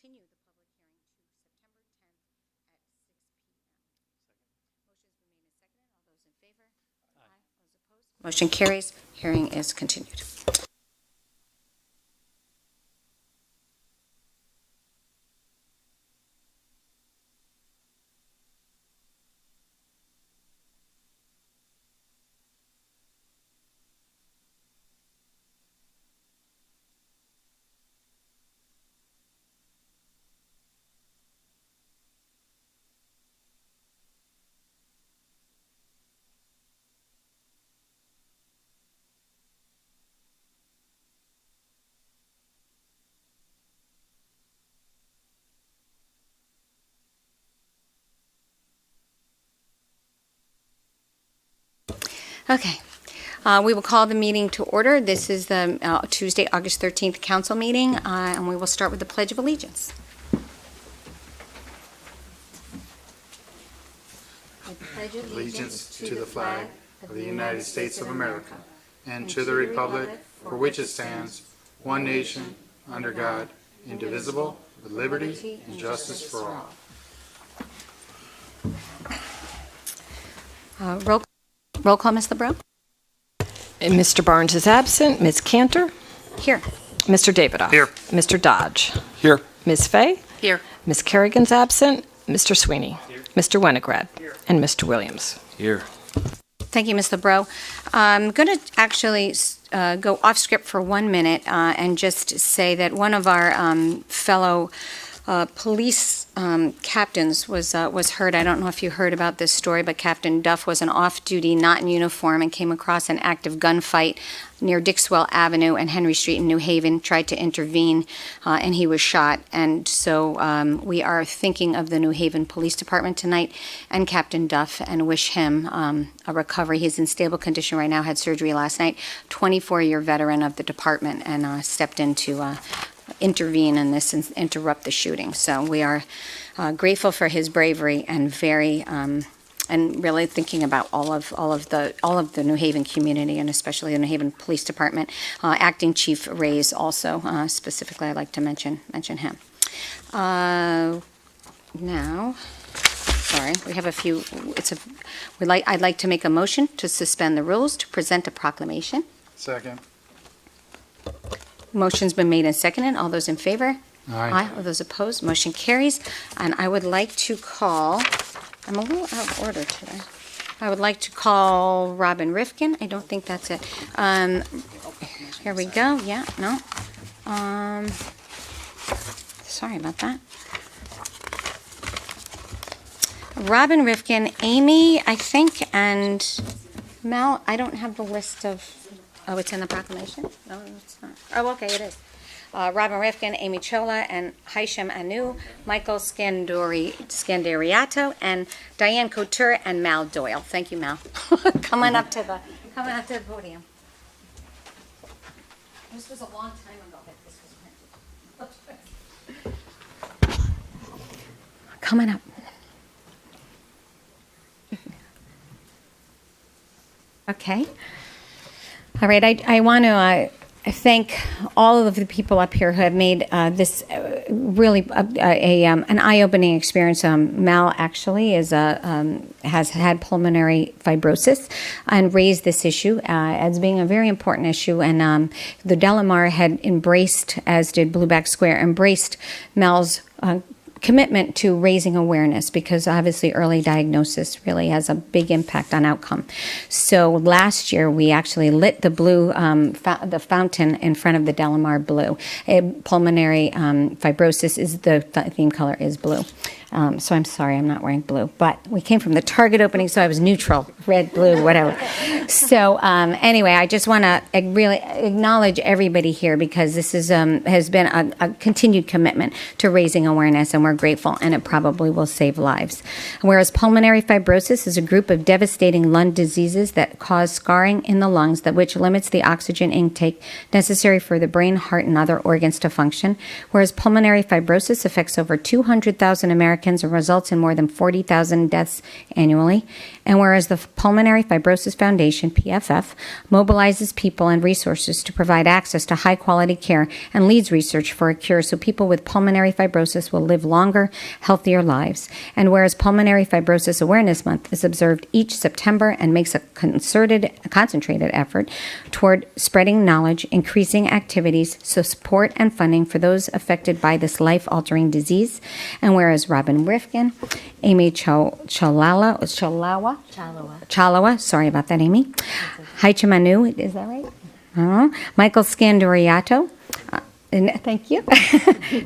continue the public hearing to September 10th at 6 p.m. Motion's been made and seconded. All those in favor? Aye. Those opposed? Motion carries. Hearing is continued. Okay. We will call the meeting to order. This is the Tuesday, August 13th council meeting, and we will start with the Pledge of Allegiance. I pledge allegiance to the flag of the United States of America and to the republic for which it stands, one nation, under God, indivisible, with liberty and justice for all. Roll call, Ms. LeBreau. And Mr. Barnes is absent. Ms. Cantor? Here. Mr. Davidoff? Here. Mr. Dodge? Here. Ms. Fay? Here. Ms. Kerrigan's absent. Mr. Sweeney? Here. Mr. Winograd? Here. And Mr. Williams? Here. Thank you, Ms. LeBreau. I'm going to actually go off script for 1 minute and just say that one of our fellow police captains was hurt. I don't know if you heard about this story, but Captain Duff was an off-duty, not in uniform, and came across an active gunfight near Dixwell Avenue and Henry Street in New Haven, tried to intervene, and he was shot. And so we are thinking of the New Haven Police Department tonight and Captain Duff and wish him a recovery. He's in stable condition right now, had surgery last night, 24-year veteran of the department, and stepped in to intervene in this and interrupt the shooting. So we are grateful for his bravery and very and really thinking about all of the New Haven community and especially the New Haven Police Department. Acting Chief Reyes also specifically, I'd like to mention him. Now, sorry, we have a few. I'd like to make a motion to suspend the rules to present a proclamation. Second. Motion's been made and seconded. All those in favor? Aye. All those opposed? Motion carries. And I would like to call, I'm a little out of order today. I would like to call Robin Rifkin. I don't think that's it. Here we go. Yeah, no. Sorry about that. Robin Rifkin, Amy, I think, and Mel, I don't have the list of. Oh, it's in the proclamation? No, it's not. Oh, okay, it is. Robin Rifkin, Amy Chola, and Haisham Anu, Michael Scandariato, and Diane Couture, and Mal Doyle. Thank you, Mal. Coming up to the podium. This was a long time ago that this was printed. Coming up. Okay. All right, I want to thank all of the people up here who have made this really an eye-opening experience. Mal actually has had pulmonary fibrosis and raised this issue as being a very important issue. And the Delamar had embraced, as did Blueback Square, embraced Mal's commitment to raising awareness, because obviously early diagnosis really has a big impact on outcome. So last year we actually lit the blue, the fountain in front of the Delamar blue. Pulmonary fibrosis is the theme color is blue. So I'm sorry, I'm not wearing blue, but we came from the Target opening, so I was neutral, red, blue, whatever. So anyway, I just want to really acknowledge everybody here, because this is has been a continued commitment to raising awareness, and we're grateful, and it probably will save lives. Whereas pulmonary fibrosis is a group of devastating lung diseases that cause scarring in the lungs, which limits the oxygen intake necessary for the brain, heart, and other organs to function. Whereas pulmonary fibrosis affects over 200,000 Americans Americans and results in more than 40,000 deaths annually. And whereas the Pulmonary Fibrosis Foundation, PFF, mobilizes people and resources to provide access to high-quality care and leads research for a cure so people with pulmonary fibrosis will live longer, healthier lives. And whereas Pulmonary Fibrosis Awareness Month is observed each September and makes a concentrated effort toward spreading knowledge, increasing activities, so support and funding for those affected by this life-altering disease. And whereas Robin Rifkin, Amy Chalawa, sorry about that, Amy. Haicha Manu, is that right? Michael Scandoriato, thank you.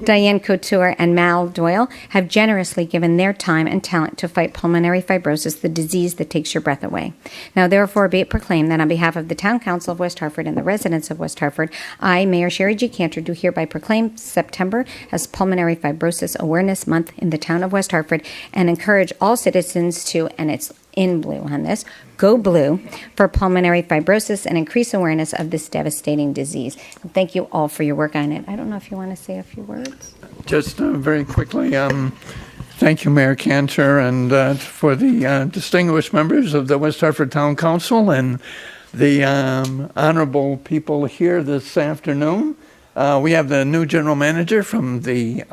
Diane Couture and Mal Doyle have generously given their time and talent to fight pulmonary fibrosis, the disease that takes your breath away. Now, therefore, be it proclaimed that on behalf of the Town Council of West Hartford and the residents of West Hartford, I, Mayor Sherry G. Cantor, do hereby proclaim September as Pulmonary Fibrosis Awareness Month in the town of West Hartford and encourage all citizens to, and it's in blue on this, go blue for pulmonary fibrosis and increase awareness of this devastating disease. And thank you all for your work on it. I don't know if you want to say a few words. Just very quickly, thank you, Mayor Cantor, and for the distinguished members of the West Hartford Town Council and the honorable people here this afternoon. We have the new general manager from the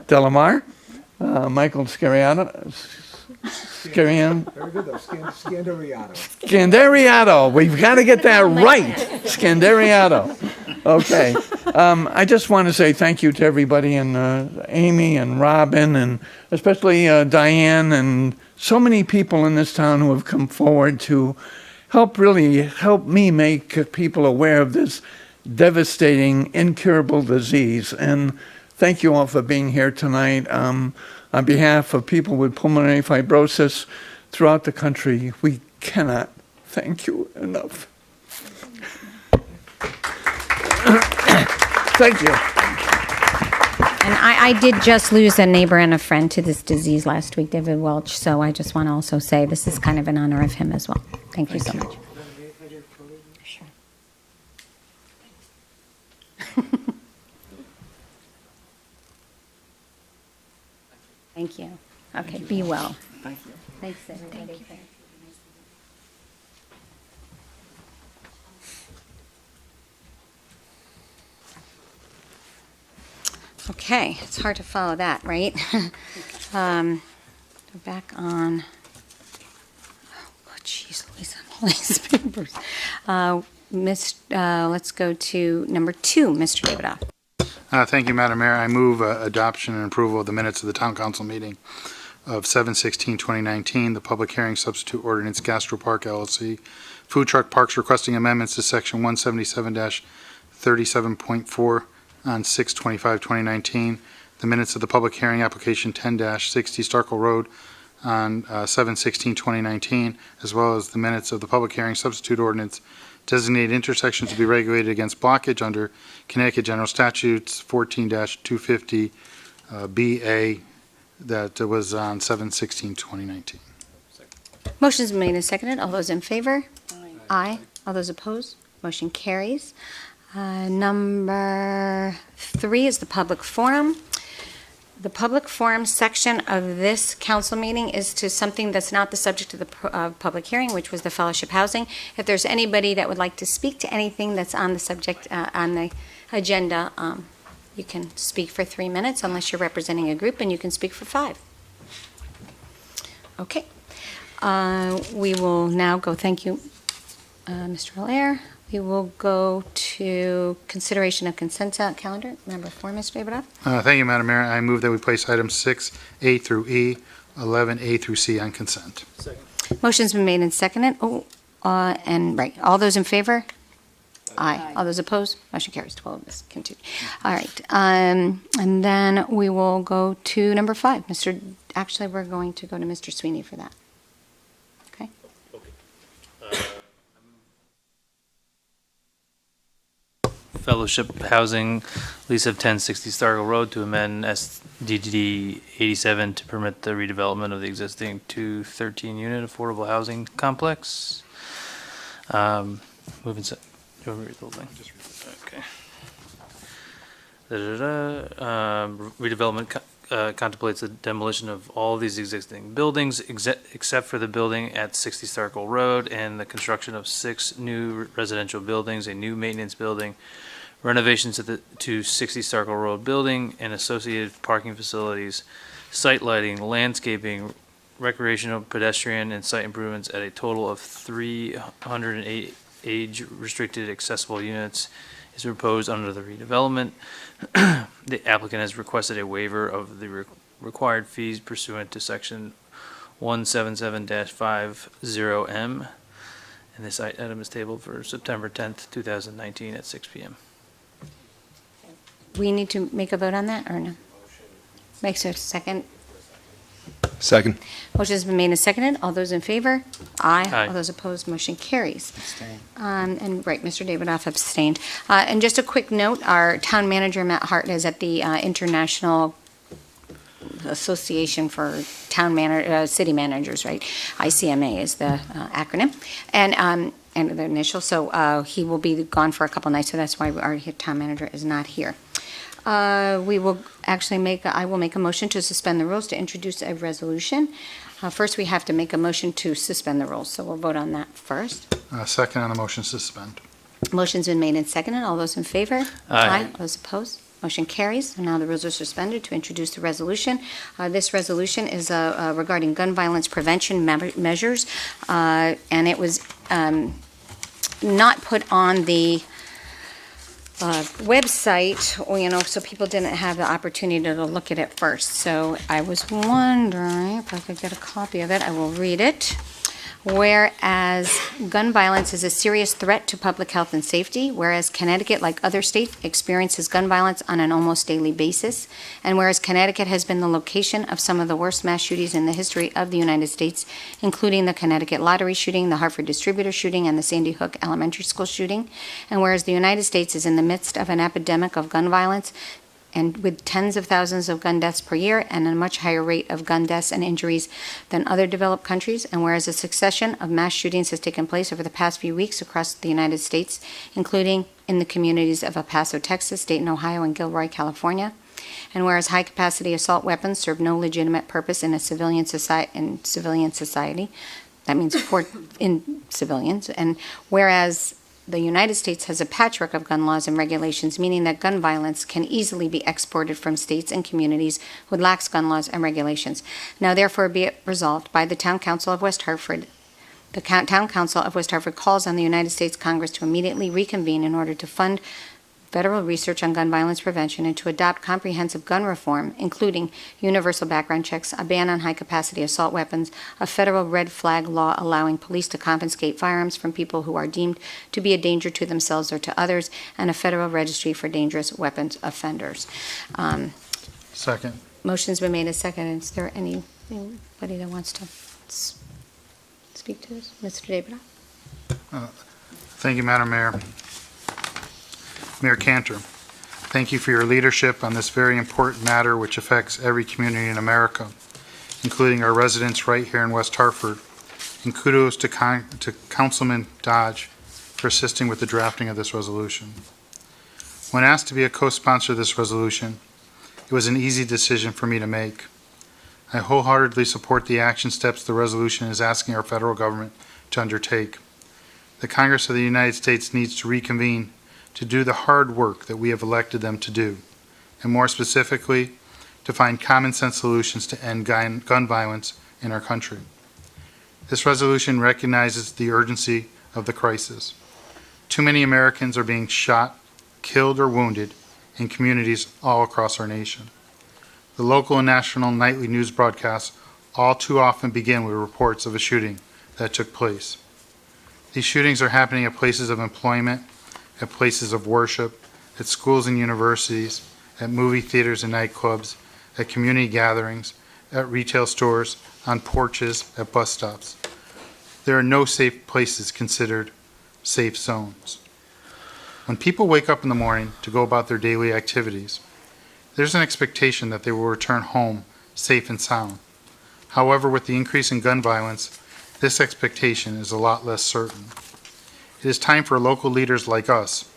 Delamar, Michael Scariano. Very good, though. Scandariato. Scandariato. We've got to get that right. Scandariato. Okay. I just want to say thank you to everybody, and Amy and Robin, and especially Diane, and so many people in this town who have come forward to help me make people aware of this devastating, incurable disease. And thank you all for being here tonight. On behalf of people with pulmonary fibrosis throughout the country, we cannot thank you enough. Thank you. And I did just lose a neighbor and a friend to this disease last week, David Welch, so I just want to also say this is kind of in honor of him as well. Thank you so much. Sure. Thank you. Okay, be well. Thank you. Thanks, everybody. Okay, it's hard to follow that, right? We're back on. Oh, jeez, Louise, all these papers. Let's go to number 2, Mr. Davidoff. Thank you, Madam Mayor. I move adoption and approval of the minutes of the Town Council meeting of 7/16/2019, the public hearing substitute ordinance GastroPark LLC, food truck parks requesting amendments to section 177-37.4 on 6/25/2019, the minutes of the public hearing application 10-60 Starkel Road on 7/16/2019, as well as the minutes of the public hearing substitute ordinance designated intersections to be regulated against blockage under Connecticut General Statutes 14-250 BA that was on 7/16/2019. Motion's been made and seconded. All those in favor? Aye. All those opposed? Motion carries. Number 3 is the public forum. The public forum section of this council meeting is to something that's not the subject of the public hearing, which was the fellowship housing. If there's anybody that would like to speak to anything that's on the subject, on the agenda, you can speak for 3 minutes unless you're representing a group, and you can speak for 5. Okay. We will now go, thank you, Mr. Allaire. We will go to consideration of consent calendar. Number 4, Mr. Davidoff. Thank you, Madam Mayor. I move that we place items 6A through E, 11A through C on consent. Motion's been made and seconded. Right. All those in favor? Aye. All those opposed? Motion carries. 12 is continued. All right. And then we will go to number 5. Actually, we're going to go to Mr. Sweeney for that. Okay. Fellowship Housing, lease of 1060 Starkel Road to amend SDGD 87 to permit the redevelopment of the existing 213-unit affordable housing complex. Moving. Do you want me to read the whole thing? Just read it. Okay. Redevelopment contemplates the demolition of all of these existing buildings, except for the building at 60 Starkel Road, and the construction of 6 new residential buildings, a new maintenance building, renovations to 60 Starkel Road building, and associated parking facilities, site lighting, landscaping, recreational, pedestrian, and site improvements at a total of 308 age-restricted accessible units is proposed under the redevelopment. The applicant has requested a waiver of the required fees pursuant to section 177-50M. And this item is tabled for September 10th, 2019 at 6 p.m. We need to make a vote on that, or no? Makes a second. Second. Motion's been made and seconded. All those in favor? Aye. Aye. All those opposed, motion carries. And, right, Mr. Davidoff abstained. And just a quick note, our town manager, Matt Hart, is at the International Association for City Managers, right? ICMA is the acronym, and the initial. So he will be gone for a couple nights, so that's why our town manager is not here. We will actually I will make a motion to suspend the rules to introduce a resolution. First, we have to make a motion to suspend the rules, so we'll vote on that first. Second on the motion to suspend. Motion's been made and seconded. All those in favor? Aye. All those opposed? Motion carries. And now the rules are suspended to introduce the resolution. This resolution is regarding gun violence prevention measures, and it was not put on the website, so people didn't have the opportunity to look at it first. So I was wondering if I could get a copy of it. I will read it. Whereas gun violence is a serious threat to public health and safety, whereas Connecticut, like other states, experiences gun violence on an almost daily basis, and whereas Connecticut has been the location of some of the worst mass shootings in the history of the United States, including the Connecticut lottery shooting, the Hartford distributor shooting, and the Sandy Hook elementary school shooting, and whereas the United States is in the midst of an epidemic of gun violence, and with tens of thousands of gun deaths per year and a much higher rate of gun deaths and injuries than other developed countries, and whereas a succession of mass shootings has taken place over the past few weeks across the United States, including in the communities of El Paso, Texas, Dayton, Ohio, and Gilroy, California, and whereas high-capacity assault weapons serve no legitimate purpose in a civilian society, that means in civilians, and whereas the United States has a patchwork of gun laws and regulations, meaning that gun violence can easily be exported from states and communities with lax gun laws and regulations. Now, therefore, be it resolved by the Town Council of West Hartford, the Town Council of West Hartford calls on the United States Congress to immediately reconvene in order to fund federal research on gun violence prevention and to adopt comprehensive gun reform, including universal background checks, a ban on high-capacity assault weapons, a federal red flag law allowing police to confiscate firearms from people who are deemed to be a danger to themselves or to others, and a federal registry for dangerous weapons offenders. Second. Motion's been made and seconded. Is there anybody that wants to speak to this? Mr. Davidoff? Thank you, Madam Mayor. Mayor Cantor, thank you for your leadership on this very important matter which affects every community in America, including our residents right here in West Hartford. And kudos to Councilman Dodge for assisting with the drafting of this resolution. When asked to be a co-sponsor of this resolution, it was an easy decision for me to make. I wholeheartedly support the action steps the resolution is asking our federal government to undertake. The Congress of the United States needs to reconvene to do the hard work that we have elected them to do, and more specifically, to find common sense solutions to end gun violence in our country. This resolution recognizes the urgency of the crisis. Too many Americans are being shot, killed, or wounded in communities all across our nation. The local and national nightly news broadcasts all too often begin with reports of a shooting that took place. These shootings are happening at places of employment, at places of worship, at schools and universities, at movie theaters and nightclubs, at community gatherings, at retail stores, on porches, at bus stops. There are no safe places considered safe zones. When people wake up in the morning to go about their daily activities, there's an expectation that they will return home safe and sound. However, with the increase in gun violence, this expectation is a lot less certain. It is time for local leaders like us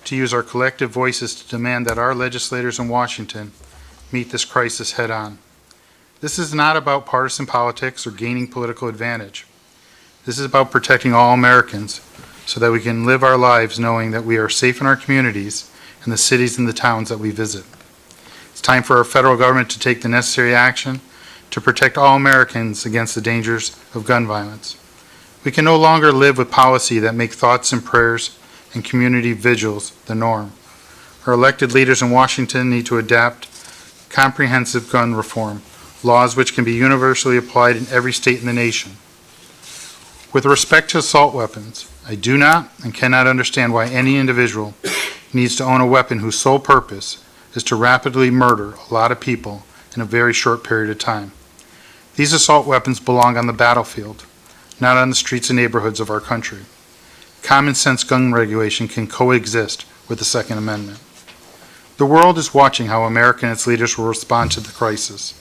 to use our collective voices to demand that our legislators in Washington meet this crisis head on. This is not about partisan politics or gaining political advantage. This is about protecting all Americans so that we can live our lives knowing that we are safe in our communities and the cities and the towns that we visit. It's time for our federal government to take the necessary action to protect all Americans against the dangers of gun violence. We can no longer live with policy that make thoughts and prayers and community vigils the norm. Our elected leaders in Washington need to adapt comprehensive gun reform, laws which can be universally applied in every state in the nation. With respect to assault weapons, I do not and cannot understand why any individual needs to own a weapon whose sole purpose is to rapidly murder a lot of people in a very short period of time. These assault weapons belong on the battlefield, not on the streets and neighborhoods of our country. Common sense gun regulation can coexist with the Second Amendment. The world is watching how America and its leaders will respond to the crisis.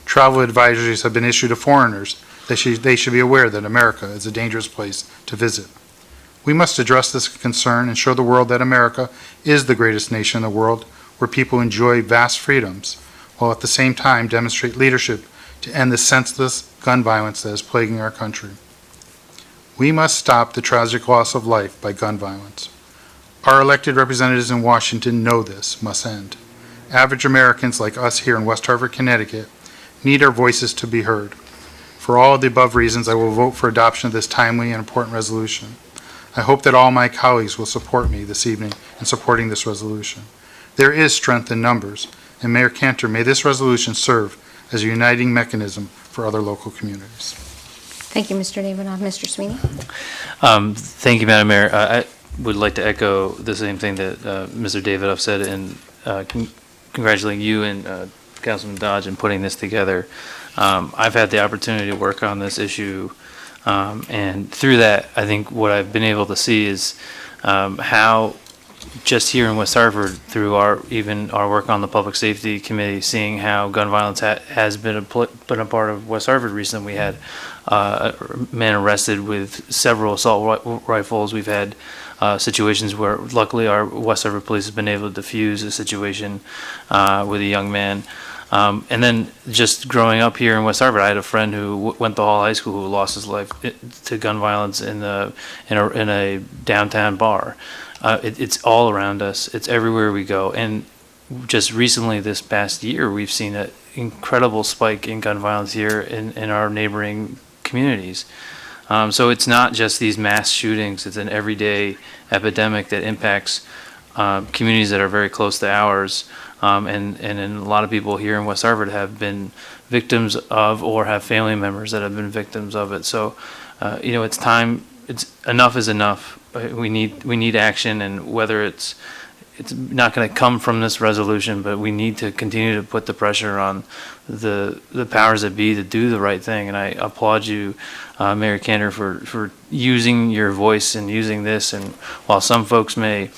Travel advisories have been issued to foreigners that they should be aware that America is a dangerous place to visit. We must address this concern and show the world that America is the greatest nation in the world where people enjoy vast freedoms, while at the same time demonstrate leadership to end the senseless gun violence that is plaguing our country. We must stop the tragic loss of life by gun violence. Our elected representatives in Washington know this must end. Average Americans like us here in West Hartford, Connecticut, need our voices to be heard. For all of the above reasons, I will vote for adoption of this timely and important resolution. I hope that all my colleagues will support me this evening in supporting this resolution. There is strength in numbers, and Mayor Cantor, may this resolution serve as a uniting mechanism for other local communities. Thank you, Mr. Davidoff. Mr. Sweeney? Thank you, Madam Mayor. I would like to echo the same thing that Mr. Davidoff said, and congratulating you and Councilman Dodge in putting this together. I've had the opportunity to work on this issue, and through that, I think what I've been able to see is how just here in West Hartford, through our work on the Public Safety Committee, seeing how gun violence has been a part of West Hartford recently. We had a man arrested with several assault rifles. We've had situations where luckily our West Hartford police has been able to defuse a situation with a young man. And then just growing up here in West Hartford, I had a friend who went to Hall High School who lost his life to gun violence in a downtown bar. It's all around us. It's everywhere we go. And just recently, this past year, we've seen an incredible spike in gun violence here in our neighboring communities. So it's not just these mass shootings. It's an everyday epidemic that impacts communities that are very close to ours. And a lot of people here in West Hartford have been victims of or have family members that have been victims of it. So, it's time. Enough is enough. We need action, and whether it's not going to come from this resolution, but we need to continue to put the pressure on the powers that be to do the right thing. And I applaud you, Mayor Cantor, for using your voice and using this. And while some folks may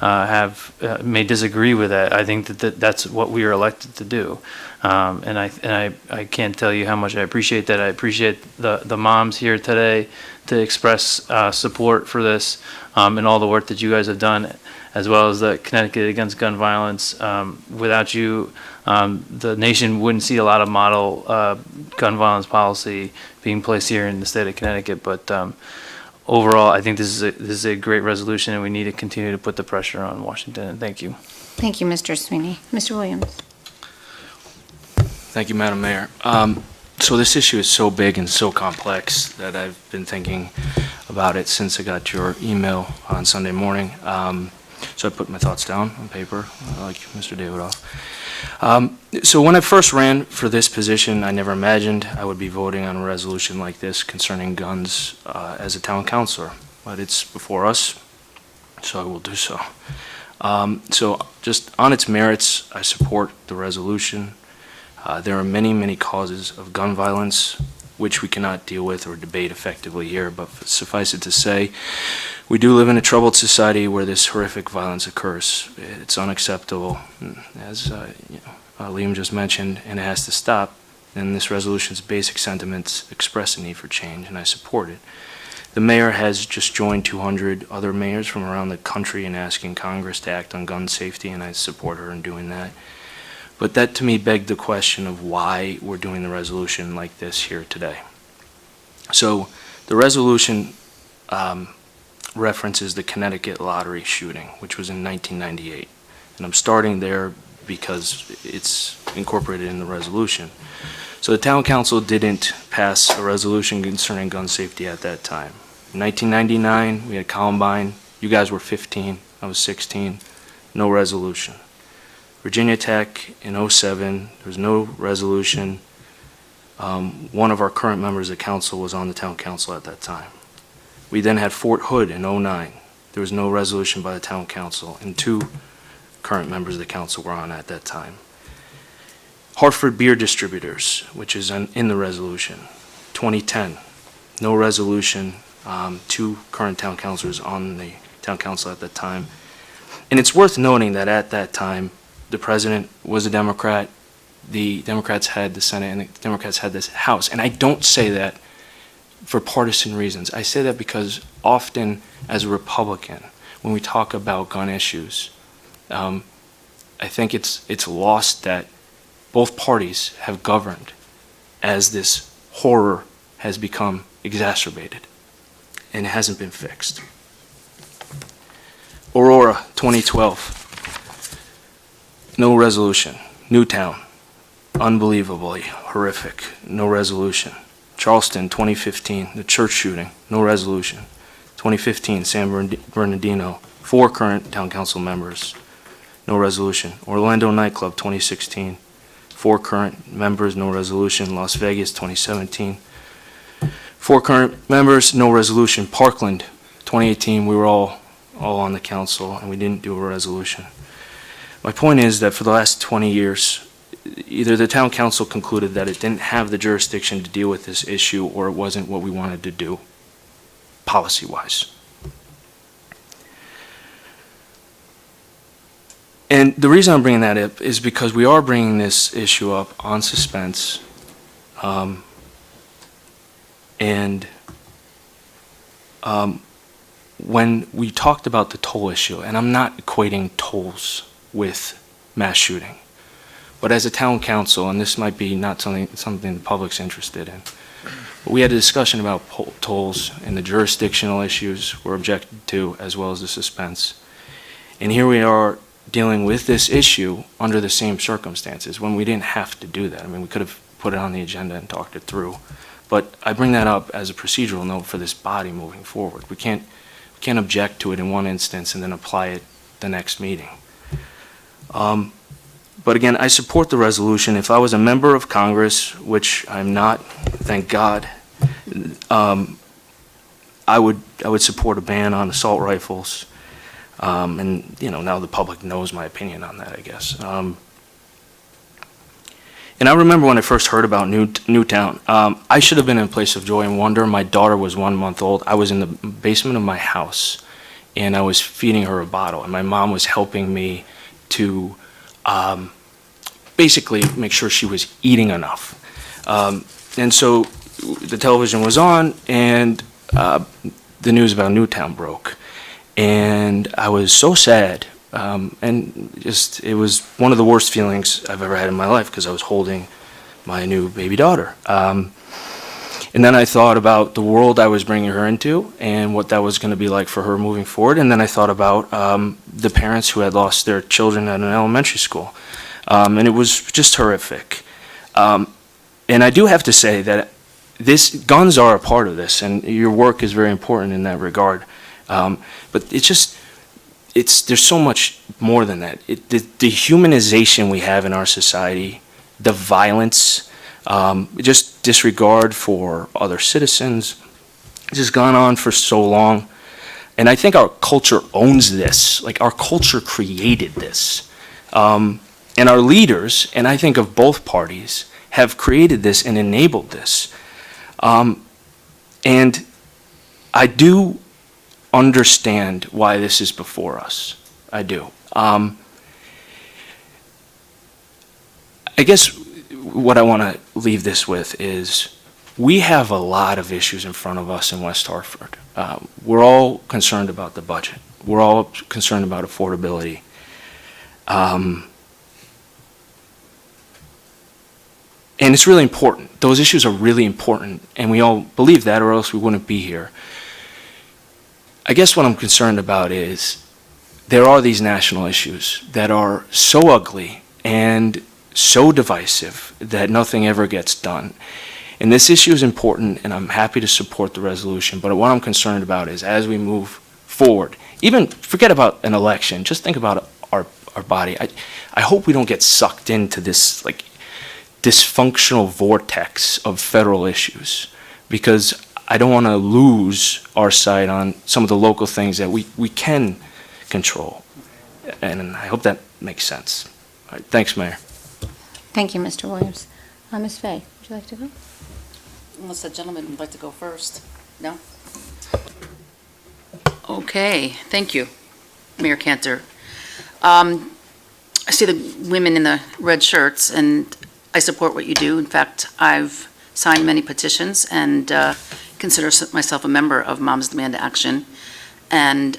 disagree with that, I think that's what we are elected to do. And I can't tell you how much I appreciate that. I appreciate the moms here today to express support for this and all the work that you guys have done, as well as the Connecticut Against Gun Violence. Without you, the nation wouldn't see a lot of model gun violence policy being placed here in the state of Connecticut. But overall, I think this is a great resolution, and we need to continue to put the pressure on Washington. And thank you. Thank you, Mr. Sweeney. Mr. Williams? Thank you, Madam Mayor. So this issue is so big and so complex that I've been thinking about it since I got your email on Sunday morning. So I put my thoughts down on paper, like Mr. Davidoff. So when I first ran for this position, I never imagined I would be voting on a resolution like this concerning guns as a town councilor. But it's before us, so I will do so. So just on its merits, I support the resolution. There are many, many causes of gun violence which we cannot deal with or debate effectively here, but suffice it to say, we do live in a troubled society where this horrific violence occurs. It's unacceptable, as Liam just mentioned, and it has to stop. And this resolution's basic sentiments express a need for change, and I support it. The mayor has just joined 200 other mayors from around the country in asking Congress to act on gun safety, and I support her in doing that. But that to me begged the question of why we're doing the resolution like this here today. So the resolution references the Connecticut lottery shooting, which was in 1998. And I'm starting there because it's incorporated in the resolution. So the town council didn't pass a resolution concerning gun safety at that time. In 1999, we had Columbine. You guys were 15, I was 16. No resolution. Virginia Tech in '07, there was no resolution. One of our current members of council was on the town council at that time. We then had Fort Hood in '09. There was no resolution by the town council, and 2 current members of the council were on at that time. Hartford Beer Distributors, which is in the resolution, 2010, no resolution, 2 current town councilors on the town council at that time. And it's worth noting that at that time, the president was a Democrat, the Democrats had the Senate, and the Democrats had this House. And I don't say that for partisan reasons. I say that because often as a Republican, when we talk about gun issues, I think it's lost that both parties have governed as this horror has become exacerbated and hasn't been fixed. Aurora, 2012. No resolution. Newtown, unbelievably horrific. No resolution. Charleston, 2015, the church shooting. No resolution. 2015, San Bernardino, 4 current town council members. No resolution. Orlando nightclub, 2016, 4 current members, no resolution. Las Vegas, 2017, 4 current members, no resolution. Parkland, 2018, we were all on the council, and we didn't do a resolution. My point is that for the last 20 years, either the town council concluded that it didn't have the jurisdiction to deal with this issue, or it wasn't what we wanted to do, policy-wise. And the reason I'm bringing that up is because we are bringing this issue up on suspense, when we talked about the toll issue, and I'm not equating tolls with mass shooting, but as a town council, and this might be not something the public's interested in, but we had a discussion about tolls and the jurisdictional issues were objected to, as well as the suspense. And here we are dealing with this issue under the same circumstances when we didn't have to do that. I mean, we could have put it on the agenda and talked it through. But I bring that up as a procedural note for this body moving forward. We can't object to it in one instance and then apply it the next meeting. But again, I support the resolution. If I was a member of Congress, which I'm not, thank God, I would support a ban on assault rifles. And now the public knows my opinion on that, I guess. And I remember when I first heard about Newtown, I should have been in a place of joy and wonder. My daughter was 1 month old. I was in the basement of my house, and I was feeding her a bottle, and my mom was helping me to basically make sure she was eating enough. And so the television was on, and the news about Newtown broke. And I was so sad, and just it was one of the worst feelings I've ever had in my life because I was holding my new baby daughter. And then I thought about the world I was bringing her into and what that was going to be like for her moving forward. And then I thought about the parents who had lost their children at an elementary school. And it was just horrific. And I do have to say that guns are a part of this, and your work is very important in that regard. But there's so much more than that. The humanization we have in our society, the violence, just disregard for other citizens, it's just gone on for so long. And I think our culture owns this. Like, our culture created this. And our leaders, and I think of both parties, have created this and enabled this. And I do understand why this is before us. I do. I guess what I want to leave this with is we have a lot of issues in front of us in West Hartford. We're all concerned about the budget. We're all concerned about affordability. And it's really important. Those issues are really important, and we all believe that, or else we wouldn't be here. I guess what I'm concerned about is there are these national issues that are so ugly and so divisive that nothing ever gets done. And this issue is important, and I'm happy to support the resolution, but what I'm concerned about is as we move forward, even forget about an election, just think about our body. I hope we don't get sucked into this like dysfunctional vortex of federal issues, because I don't want to lose our sight on some of the local things that we can control. And I hope that makes sense. All right, thanks, Mayor. Thank you, Mr. Williams. Ms. Fay, would you like to go? Unless the gentleman would like to go first. No? Okay, thank you, Mayor Cantor. I see the women in the red shirts, and I support what you do. In fact, I've signed many petitions and consider myself a member of Moms Demand Action, and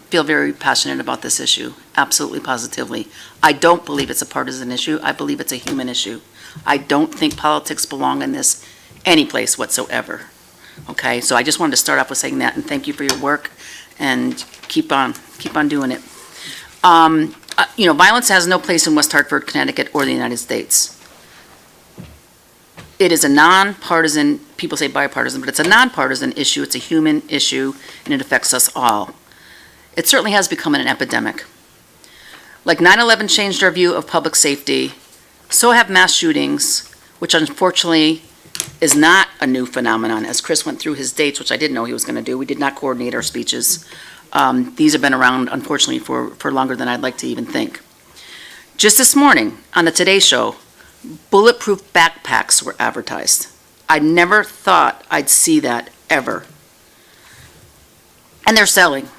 feel very passionate about this issue, absolutely positively. I don't believe it's a partisan issue. I believe it's a human issue. I don't think politics belong in this any place whatsoever. Okay, so I just wanted to start off with saying that, and thank you for your work, and keep on doing it. You know, violence has no place in West Hartford, Connecticut, or the United States. It is a nonpartisan, people say bipartisan, but it's a nonpartisan issue. It's a human issue, and it affects us all. It certainly has become an epidemic. Like 9/11 changed our view of public safety, so have mass shootings, which unfortunately is not a new phenomenon. As Chris went through his dates, which I didn't know he was going to do, we did not coordinate our speeches. These have been around, unfortunately, for longer than I'd like to even think. Just this morning, on the Today Show, bulletproof backpacks were advertised. I never thought I'd see that, ever. And they're selling.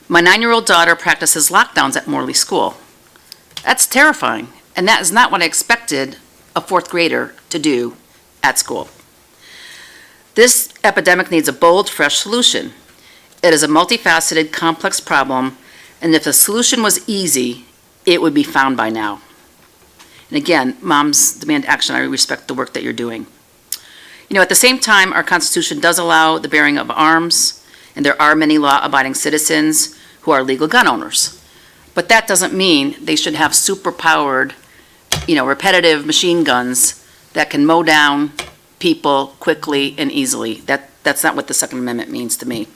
My 9-year-old daughter practices lockdowns at Morley School. That's terrifying, and that is not what I expected a 4th grader to do at school. This epidemic needs a bold, fresh solution. It is a multifaceted, complex problem, and if the solution was easy, it would be found by now. And again, Moms Demand Action, I respect the work that you're doing. You know, at the same time, our Constitution does allow the bearing of arms, and there are many law-abiding citizens who are legal gun owners. But that doesn't mean they should have super-powered, you know, repetitive machine guns that can mow down people quickly and easily. That's not what the Second Amendment means to me.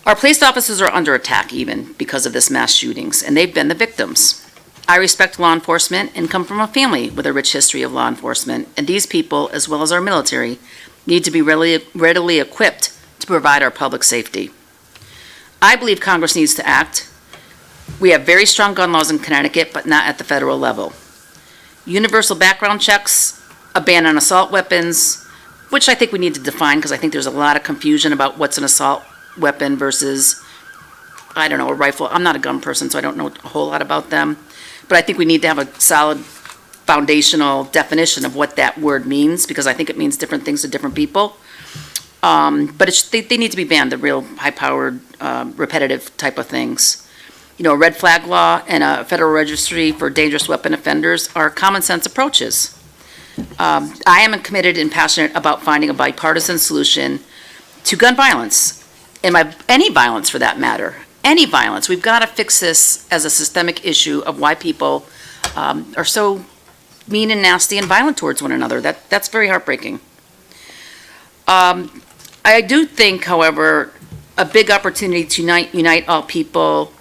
Our police officers are under attack even because of this mass shootings, and they've been the victims. I respect law enforcement and come from a family with a rich history of law enforcement, and these people, as well as our military, need to be readily equipped to provide our public safety. I believe Congress needs to act. We have very strong gun laws in Connecticut, but not at the federal level. Universal background checks, a ban on assault weapons, which I think we need to define because I think there's a lot of confusion about what's an assault weapon versus, I don't know, a rifle. I'm not a gun person, so I don't know a whole lot about them. But I think we need to have a solid foundational definition of what that word means, because I think it means different things to different people. But they need to be banned, the real high-powered, repetitive type of things. You know, a red flag law and a federal registry for dangerous weapon offenders are common sense approaches. I am committed and passionate about finding a bipartisan solution to gun violence, and any violence for that matter. Any violence. We've got to fix this as a systemic issue of why people are so mean and nasty and violent towards one another. That's very heartbreaking. I do think, however, a big opportunity to unite all people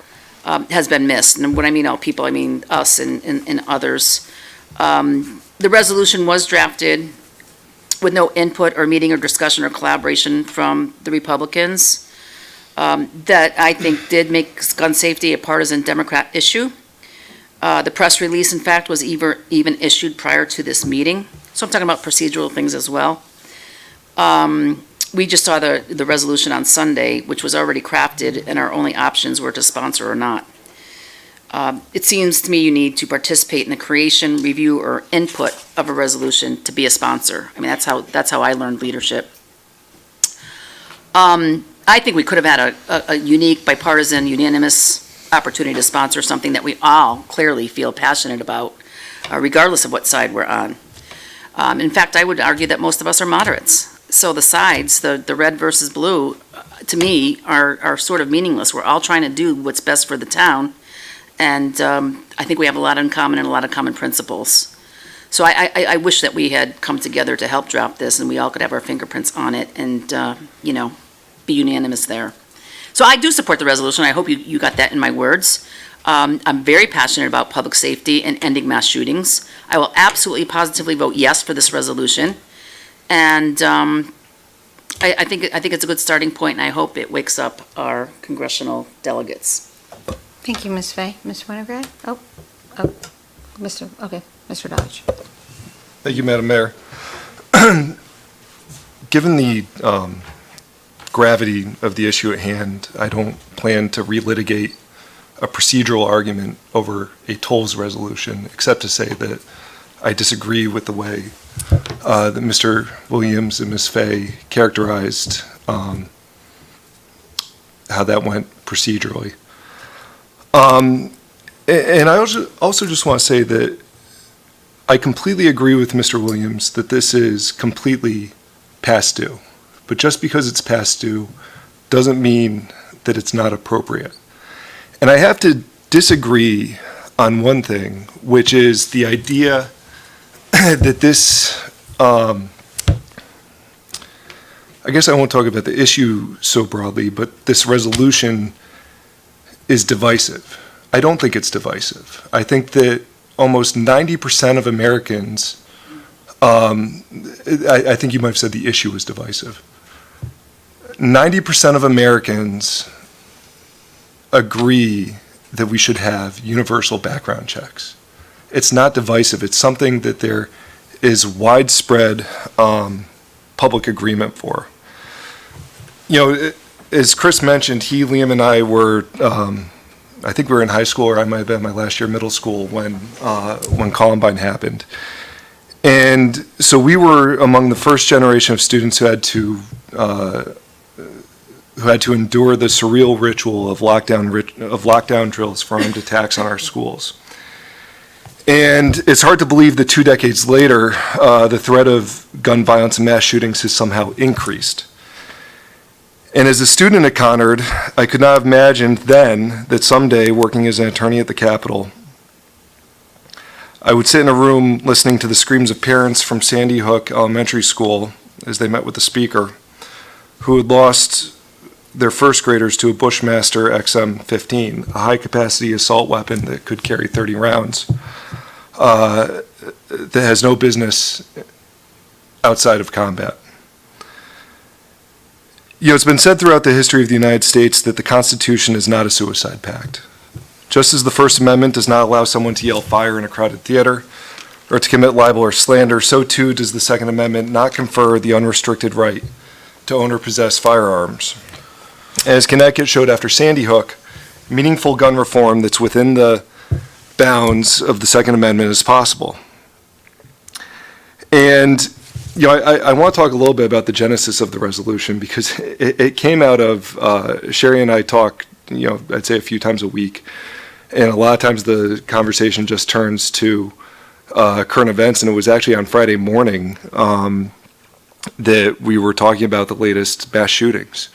has been missed. And when I mean all people, I mean us and others. The resolution was drafted with no input or meeting or discussion or collaboration from the Republicans. That I think did make gun safety a partisan Democrat issue. The press release, in fact, was even issued prior to this meeting. So I'm talking about procedural things as well. We just saw the resolution on Sunday, which was already crafted, and our only options were to sponsor or not. It seems to me you need to participate in the creation, review, or input of a resolution to be a sponsor. I mean, that's how I learned leadership. I think we could have had a unique, bipartisan, unanimous opportunity to sponsor something that we all clearly feel passionate about. regardless of what side we're on. In fact, I would argue that most of us are moderates. So the sides, the red versus blue, to me, are sort of meaningless. We're all trying to do what's best for the town, and I think we have a lot in common and a lot of common principles. So I wish that we had come together to help draft this, and we all could have our fingerprints on it and, be unanimous there. So I do support the resolution. I hope you got that in my words. I'm very passionate about public safety and ending mass shootings. I will absolutely positively vote yes for this resolution. And I think it's a good starting point, and I hope it wakes up our congressional delegates. Thank you, Ms. Fay. Ms. Winograd? Mr. Dodge. Thank you, Madam Mayor. Given the gravity of the issue at hand, I don't plan to relitigate a procedural argument over a tolls resolution, except to say that I disagree with the way that Mr. Williams and Ms. Fay characterized how that went procedurally. And I also just want to say that I completely agree with Mr. Williams that this is completely past due. But just because it's past due doesn't mean that it's not appropriate. And I have to disagree on one thing, which is the idea that this, I guess I won't talk about the issue so broadly, but this resolution is divisive. I don't think it's divisive. I think that almost 90% of Americans, I think you might have said the issue was divisive. 90% of Americans agree that we should have universal background checks. It's not divisive. It's something that there is widespread public agreement for. As Chris mentioned, Liam and I were, I think we were in high school, or I might have been my last year of middle school when Columbine happened. And so we were among the first generation of students who had to endure the surreal ritual of lockdown drills for armed attacks on our schools. And it's hard to believe that 2 decades later, the threat of gun violence and mass shootings has somehow increased. And as a student at Conard, I could not have imagined then that someday, working as an attorney at the Capitol, I would sit in a room listening to the screams of parents from Sandy Hook Elementary School as they met with the speaker, who had lost their first graders to a Bushmaster XM-15, a high-capacity assault weapon that could carry 30 rounds, that has no business outside of combat. It's been said throughout the history of the United States that the Constitution is not a suicide pact. Just as the First Amendment does not allow someone to yell fire in a crowded theater or to commit libel or slander, so too does the Second Amendment not confer the unrestricted right to own or possess firearms. As Connecticut showed after Sandy Hook, meaningful gun reform that's within the bounds of the Second Amendment is possible. And I want to talk a little bit about the genesis of the resolution, because it came out of, Sherry and I talk, I'd say a few times a week, and a lot of times the conversation just turns to current events, and it was actually on Friday morning that we were talking about the latest mass shootings,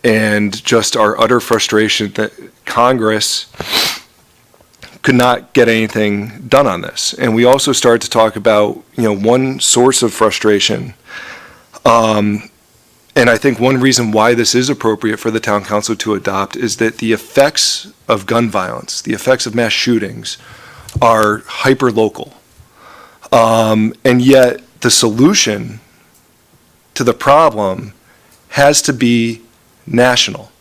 and just our utter frustration that Congress could not get anything done on this. And we also started to talk about, one source of frustration. And I think one reason why this is appropriate for the town council to adopt is that the effects of gun violence, the effects of mass shootings, are hyper-local. And yet the solution to the problem has to be national,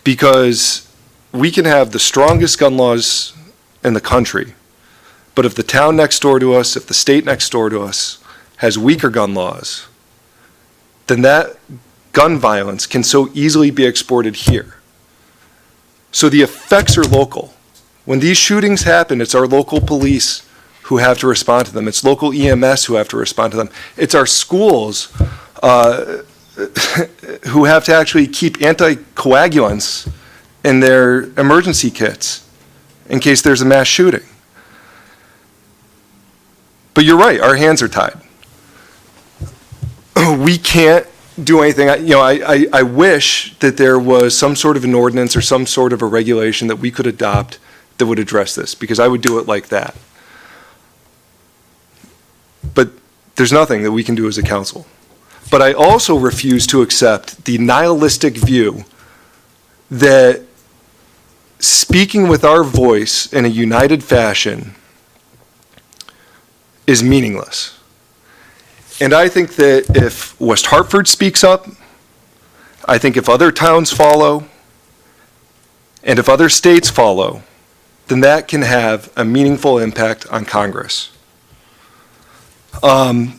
because we can have the strongest gun laws in the country, but if the town next door to us, if the state next door to us has weaker gun laws, then that gun violence can so easily be exported here. So the effects are local. When these shootings happen, it's our local police who have to respond to them. It's local EMS who have to respond to them. It's our schools who have to actually keep anticoagulants in their emergency kits in case there's a mass shooting. But you're right, our hands are tied. We can't do anything. I wish that there was some sort of an ordinance or some sort of a regulation that we could adopt that would address this, because I would do it like that. But there's nothing that we can do as a council. But I also refuse to accept the nihilistic view that speaking with our voice in a united fashion is meaningless. And I think that if West Hartford speaks up, I think if other towns follow, and if other states follow, then that can have a meaningful impact on Congress. I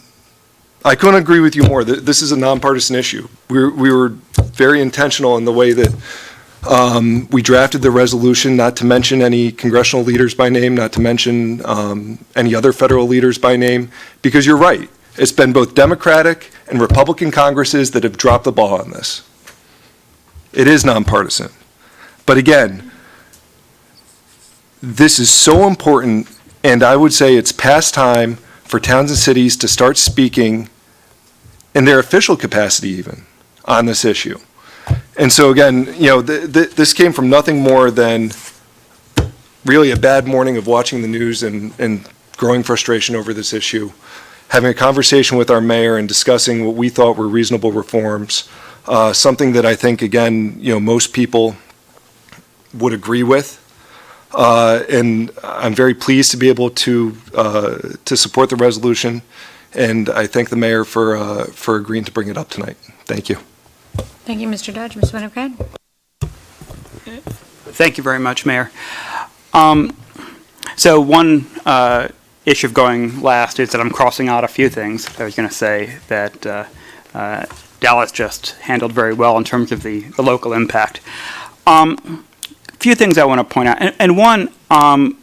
couldn't agree with you more. This is a nonpartisan issue. We were very intentional in the way that we drafted the resolution, not to mention any congressional leaders by name, not to mention any other federal leaders by name, because you're right. It's been both Democratic and Republican Congresses that have dropped the ball on this. It is nonpartisan. But again, this is so important, and I would say it's past time for towns and cities to start speaking in their official capacity even on this issue. And so again, this came from nothing more than really a bad morning of watching the news and growing frustration over this issue, having a conversation with our mayor and discussing what we thought were reasonable reforms, something that I think, again, most people would agree with. And I'm very pleased to be able to support the resolution, and I thank the mayor for agreeing to bring it up tonight. Thank you. Thank you, Mr. Dodge. Ms. Winograd? Thank you very much, Mayor. So one issue of going last is that I'm crossing out a few things. I was going to say that Dallas just handled very well in terms of the local impact. Few things I want to point out, and one, I'm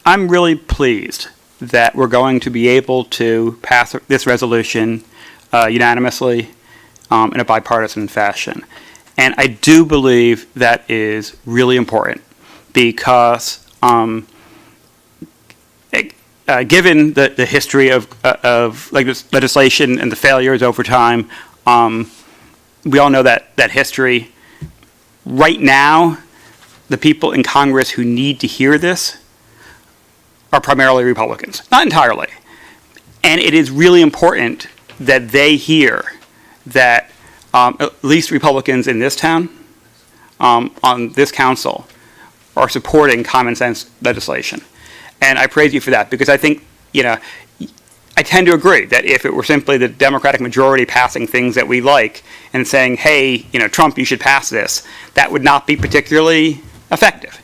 really pleased that we're going to be able to pass this resolution unanimously in a bipartisan fashion. And I do believe that is really important because given the history of legislation and the failures over time, we all know that history. Right now, the people in Congress who need to hear this are primarily Republicans, not entirely. And it is really important that they hear that at least Republicans in this town, on this council, are supporting common sense legislation. And I praise you for that, because I think, I tend to agree that if it were simply the Democratic majority passing things that we like and saying, hey, Trump, you should pass this, that would not be particularly effective.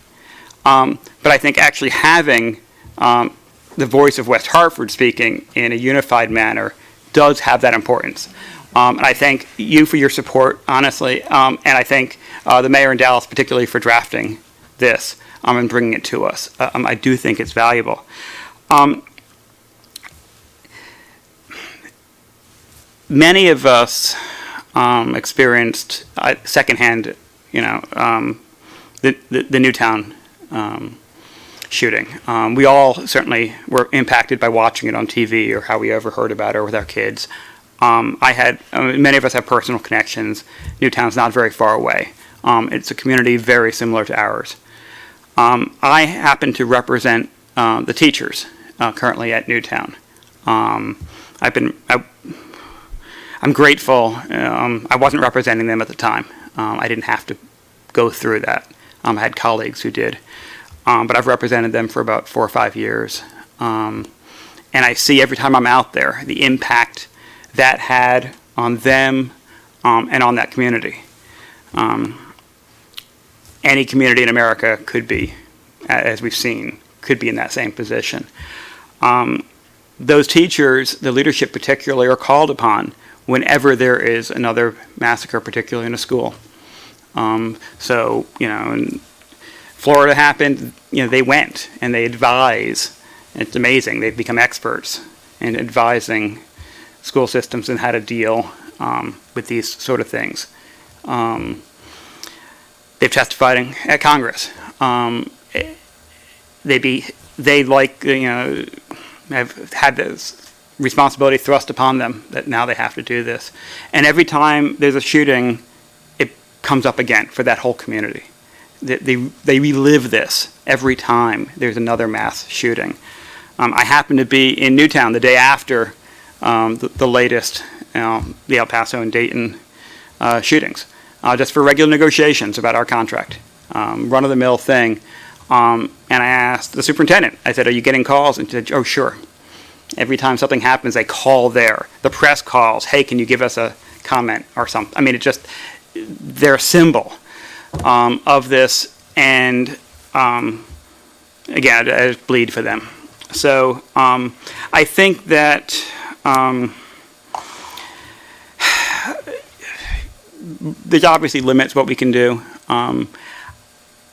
But I think actually having the voice of West Hartford speaking in a unified manner does have that importance. And I thank you for your support, honestly, and I thank the mayor in Dallas particularly for drafting this and bringing it to us. I do think it's valuable. Many of us experienced secondhand, the Newtown shooting. We all certainly were impacted by watching it on TV or how we ever heard about it with our kids. Many of us have personal connections. Newtown's not very far away. It's a community very similar to ours. I happen to represent the teachers currently at Newtown. I'm grateful. I wasn't representing them at the time. I didn't have to go through that. I had colleagues who did. But I've represented them for about 4 or 5 years. And I see every time I'm out there the impact that had on them and on that community. Any community in America could be, as we've seen, could be in that same position. Those teachers, the leadership particularly, are called upon whenever there is another massacre, particularly in a school. So, in Florida happened, they went and they advise. It's amazing. They've become experts in advising school systems and how to deal with these sort of things. They've testified at Congress. They like, have had this responsibility thrust upon them that now they have to do this. And every time there's a shooting, it comes up again for that whole community. They relive this every time there's another mass shooting. I happened to be in Newtown the day after the latest, the El Paso and Dayton shootings, just for regular negotiations about our contract, run-of-the-mill thing. And I asked the superintendent, I said, are you getting calls? And she said, oh, sure. Every time something happens, they call there. The press calls, hey, can you give us a comment or something? I mean, they're a symbol of this, and again, I just bleed for them. So I think that there's obviously limits what we can do.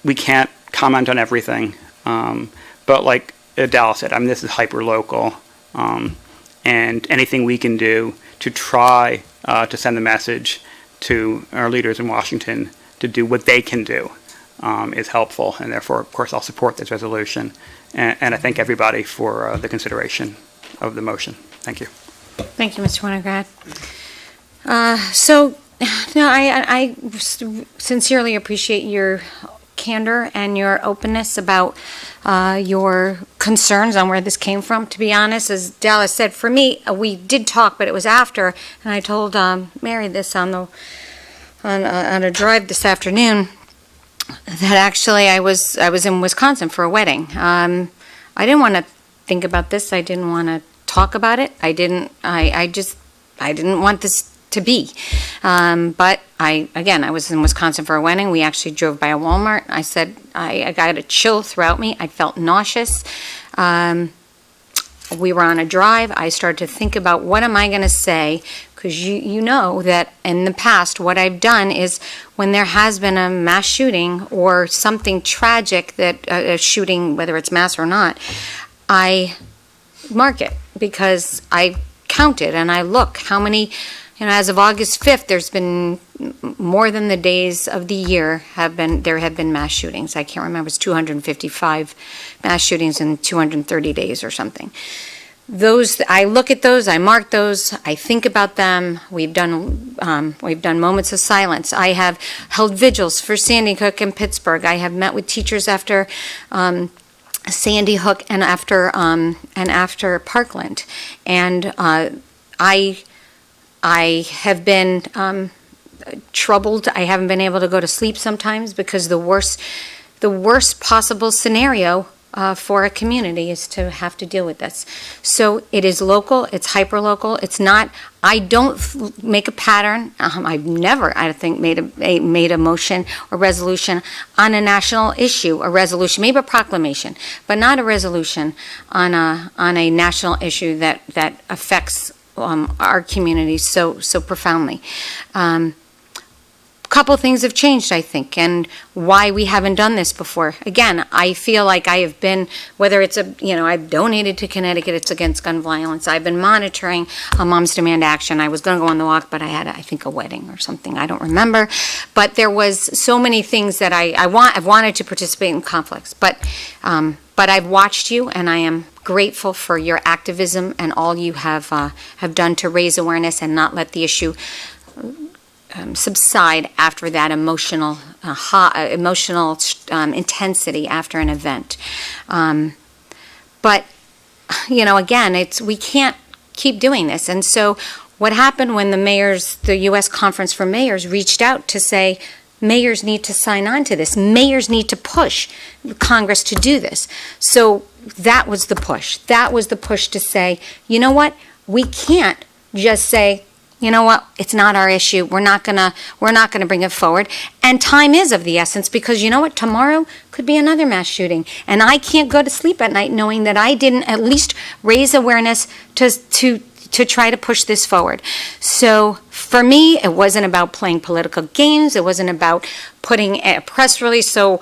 We can't comment on everything, but like Dallas said, I mean, this is hyper-local, and anything we can do to try to send a message to our leaders in Washington to do what they can do is helpful, and therefore, of course, I'll support this resolution. And I thank everybody for the consideration of the motion. Thank you. Thank you, Mr. Winograd. I sincerely appreciate your candor and your openness about your concerns on where this came from. To be honest, as Dallas said, for me, we did talk, but it was after, and I told Mary this on a drive this afternoon, that actually I was in Wisconsin for a wedding. I didn't want to think about this. I didn't want to talk about it. I didn't want this to be. But I was in Wisconsin for a wedding. We actually drove by a Walmart. I said, I got a chill throughout me. I felt nauseous. We were on a drive. I started to think about what am I going to say, because you know that in the past what I've done is when there has been a mass shooting or something tragic, that a shooting, whether it's mass or not, I mark it because I count it and I look how many, as of August 5th, there's been more than the days of the year there have been mass shootings. I can't remember, it's 255 mass shootings in 230 days or something. Those, I look at those, I mark those, I think about them. We've done moments of silence. I have held vigils for Sandy Hook and Pittsburgh. I have met with teachers after Sandy Hook and after Parkland, and I have been troubled. I haven't been able to go to sleep sometimes because the worst possible scenario for a community is to have to deal with this. So it is local, it's hyper-local, it's not, I don't make a pattern. I've never, I think, made a motion or resolution on a national issue, a resolution, maybe a proclamation, but not a resolution on a national issue that affects our community so profoundly. Couple things have changed, I think, and why we haven't done this before. Again, I feel like I have been, whether it's I've donated to Connecticut, it's against gun violence. I've been monitoring Moms Demand Action. I was going to go on the walk, but I had, I think, a wedding or something. I don't remember. But there was so many things that I've wanted to participate in conflicts. But I've watched you, and I am grateful for your activism and all you have done to raise awareness and not let the issue subside after that emotional intensity after an event. But again, we can't keep doing this. And so what happened when the U.S. Conference for Mayors reached out to say, mayors need to sign on to this. Mayors need to push Congress to do this. So that was the push. That was the push to say, you know what? We can't just say, you know what, it's not our issue. We're not gonna bring it forward. And time is of the essence, because you know what, tomorrow could be another mass shooting. And I can't go to sleep at night knowing that I didn't at least raise awareness to try to push this forward. So for me, it wasn't about playing political games. It wasn't about putting a press release so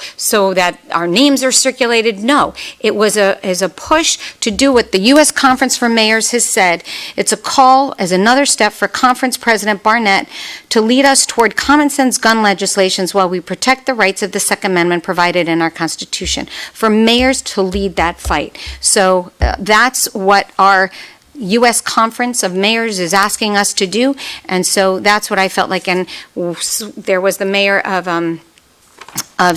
that our names are circulated. No, it was a push to do what the U.S. Conference for Mayors has said. It's a call as another step for Conference President Barnett to lead us toward common sense gun legislations while we protect the rights of the Second Amendment provided in our Constitution. For mayors to lead that fight. So that's what our U.S. Conference of Mayors is asking us to do, and so that's what I felt like. And there was the mayor of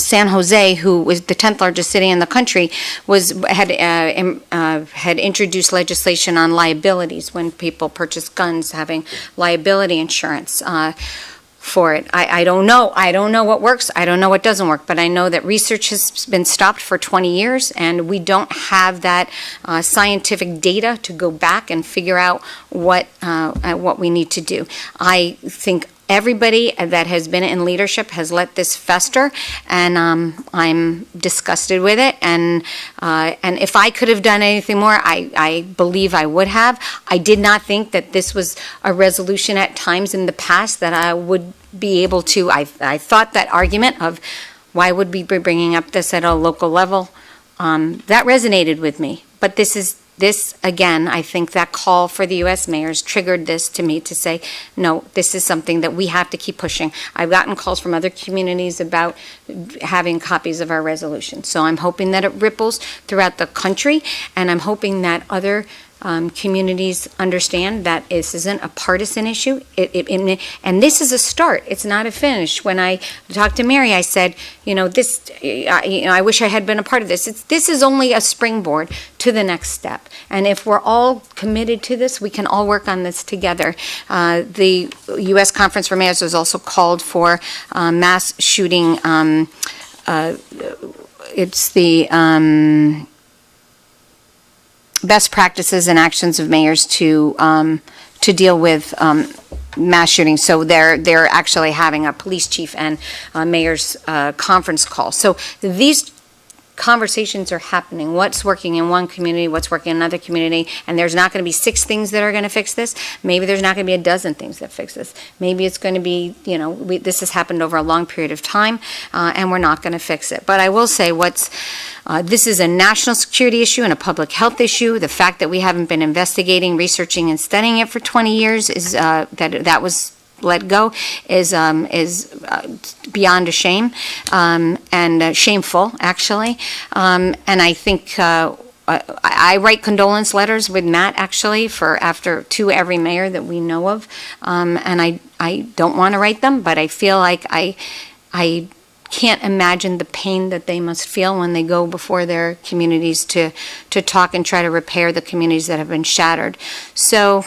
San Jose, who was the 10th largest city in the country, had introduced legislation on liabilities when people purchase guns, having liability insurance for it. I don't know. I don't know what works. I don't know what doesn't work. But I know that research has been stopped for 20 years, and we don't have that scientific data to go back and figure out what we need to do. I think everybody that has been in leadership has let this fester, and I'm disgusted with it. And if I could have done anything more, I believe I would have. I did not think that this was a resolution at times in the past that I would be able to. I thought that argument of why would we be bringing up this at a local level, that resonated with me. But this, again, I think that call for the U.S. mayors triggered this to me to say, no, this is something that we have to keep pushing. I've gotten calls from other communities about having copies of our resolution. So I'm hoping that it ripples throughout the country, and I'm hoping that other communities understand that this isn't a partisan issue, and this is a start. It's not a finish. When I talked to Mary, I said, I wish I had been a part of this. This is only a springboard to the next step, and if we're all committed to this, we can all work on this together. The U.S. Conference for Mayors has also called for mass shooting. It's the best practices and actions of mayors to deal with mass shootings. So they're actually having a police chief and mayor's conference call. So these conversations are happening. What's working in one community, what's working in another community, and there's not going to be 6 things that are going to fix this. Maybe there's not going to be a dozen things that fix this. Maybe it's going to be, this has happened over a long period of time, and we're not going to fix it. But I will say this is a national security issue and a public health issue. The fact that we haven't been investigating, researching, and studying it for 20 years is that was let go is beyond a shame, and shameful, actually. And I think I write condolence letters with Matt, actually, to every mayor that we know of. And I don't want to write them, but I feel like I can't imagine the pain that they must feel when they go before their communities to talk and try to repair the communities that have been shattered. So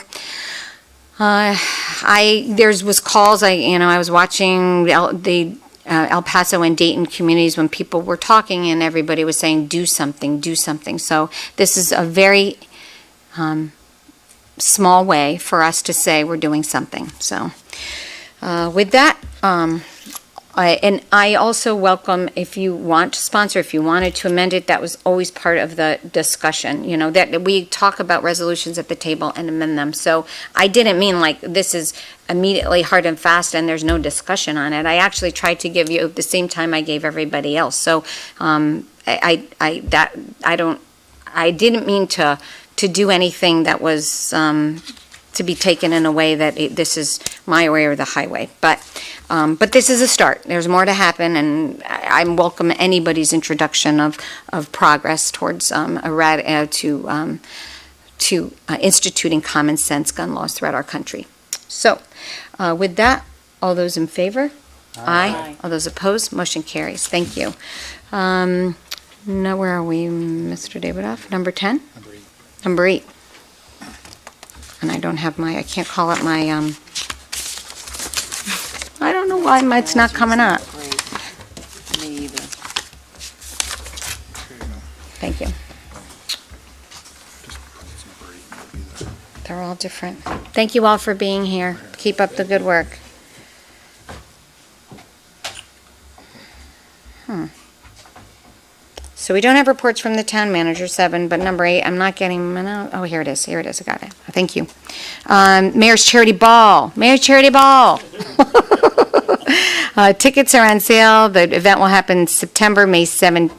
there was calls. I was watching the El Paso and Dayton communities when people were talking, and everybody was saying, "Do something, do something." So this is a very small way for us to say we're doing something. So with that. And I also welcome, if you want to sponsor, if you wanted to amend it, that was always part of the discussion, that we talk about resolutions at the table and amend them. So I didn't mean like this is immediately hard and fast and there's no discussion on it. I actually tried to give you the same time I gave everybody else. So I didn't mean to do anything that was to be taken in a way that this is my way or the highway. But this is a start. There's more to happen, and I welcome anybody's introduction of progress towards instituting common sense gun laws throughout our country. So, with that, all those in favor? Aye. All those opposed? Motion carries. Thank you. Now, where are we, Mr. Davidoff? Number 10? Number 8. And I don't have I can't call up my, I don't know why it's not coming up. Me either. Thank you. They're all different. Thank you all for being here. Keep up the good work. So we don't have reports from the town manager, 7, but number 8, I'm not getting, oh, here it is, I got it. Thank you. Mayor's Charity Ball. Mayor's Charity Ball. Tickets are on sale. The event will happen September 7th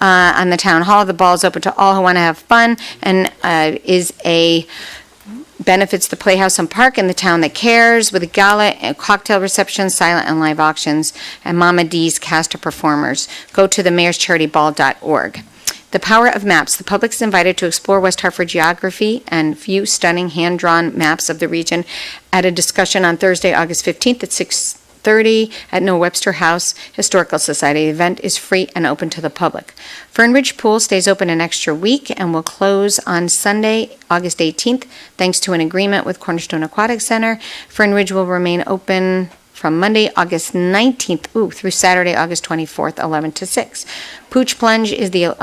on the town hall. The ball is open to all who want to have fun and benefits the Playhouse and Park and the town that cares, with a gala, a cocktail reception, silent and live auctions, and Mama D's cast of performers. Go to the mayorscharitaball.org. The power of maps. The public is invited to explore West Hartford geography and view stunning hand-drawn maps of the region at a discussion on Thursday, August 15th at 6:30 at No Webster House Historical Society. The event is free and open to the public. Fernridge Pool stays open an extra week and will close on Sunday, August 18th, thanks to an agreement with Cornerstone Aquatic Center. Fernridge will remain open from Monday, August 19th, through Saturday, August 24th, 11 to 6. Pooch Plunge is the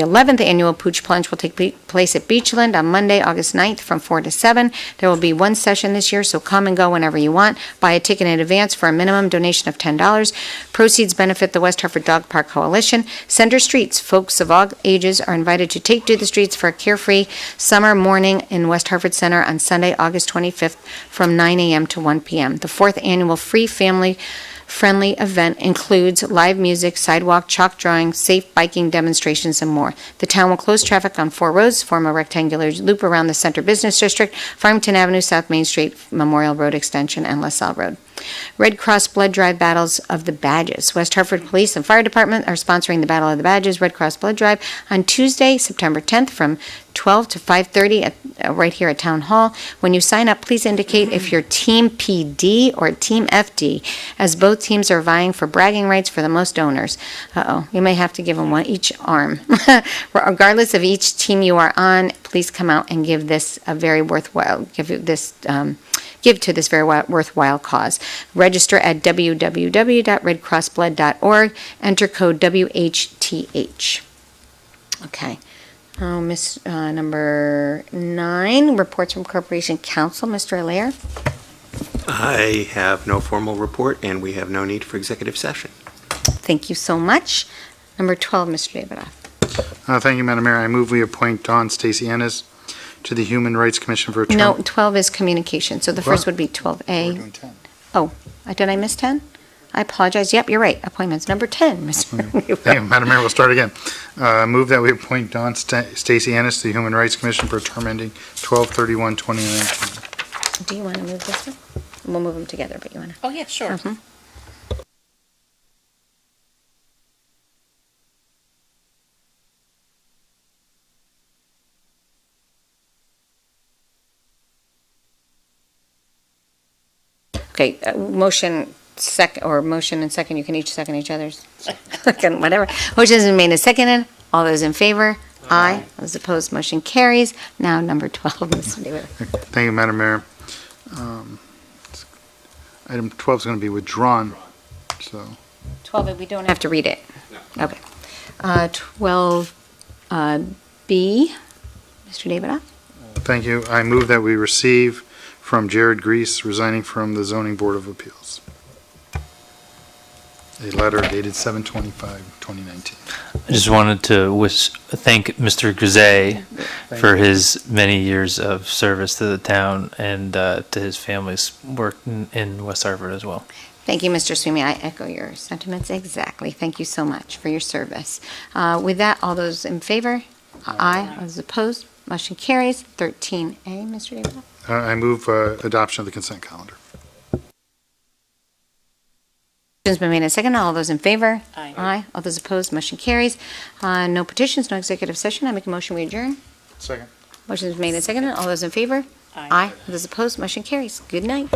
11th annual Pooch Plunge will take place at Beachland on Monday, August 9th from 4 to 7. There will be one session this year, so come and go whenever you want. Buy a ticket in advance for a minimum donation of $10. Proceeds benefit the West Hartford Dog Park Coalition. Center Streets. Folks of all ages are invited to take to the streets for a carefree summer morning in West Hartford Center on Sunday, August 25th from 9 a.m. to 1 p.m. The 4th annual free family-friendly event includes live music, sidewalk, chalk drawing, safe biking demonstrations, and more. The town will close traffic on 4 roads, form a rectangular loop around the Center Business District, Farmington Avenue, South Main Street, Memorial Road Extension, and LaSalle Road. Red Cross Blood Drive Battles of the Badges. West Hartford Police and Fire Department are sponsoring the Battle of the Badges Red Cross Blood Drive on Tuesday, September 10th from 12 to 5:30 right here at Town Hall. When you sign up, please indicate if you're Team PD or Team FD, as both teams are vying for bragging rights for the most donors. You may have to give them one each arm. Regardless of each team you are on, please come out and give this a very worthwhile, give to this very worthwhile cause. Register at www.redcrossblood.org. Enter code WHTH. Okay. Number 9, reports from Corporation Counsel. Mr. Allaire. I have no formal report, and we have no need for executive session. Thank you so much. Number 12, Mr. Davidoff. Thank you, Madam Mayor. I move we appoint Dawn Stacy Ennis to the Human Rights Commission for a term. No, 12 is communication, so the first would be 12A. We're doing 10. Oh, did I miss 10? I apologize. Yep, you're right. Appointments number 10, Mr. Thank you, Madam Mayor. We'll start again. Move that we appoint Dawn Stacy Ennis to the Human Rights Commission for a term ending 12/31/2019. Do you want to move this one? We'll move them together, but you want to? Oh, yeah, sure. Mhm. Okay, motion and second, you can each second each other's. Second, whatever. Motion is made and seconded. All those in favor? Aye. Those opposed, motion carries. Now, number 12, Mr. David. Thank you, Madam Mayor. Item 12 is going to be withdrawn, so. 12, we don't have to read it. Okay. 12B, Mr. Davidoff. Thank you. I move that we receive from Jared Grease, resigning from the Zoning Board of Appeals, a letter dated 7/25/2019. I just wanted to thank Mr. Grisey for his many years of service to the town and to his family's work in West Hartford as well. Thank you, Mr. Sweeney. I echo your sentiments exactly. Thank you so much for your service. With that, all those in favor? Aye. All those opposed? Motion carries. 13A, Mr. Davidoff. I move adoption of the consent calendar. Motion's been made and seconded. All those in favor? Aye. Aye. All those opposed? Motion carries. No petitions, no executive session. I make a motion we adjourn. Second. Motion's made and seconded. All those in favor? Aye. Aye. All those opposed? Motion carries. Good night.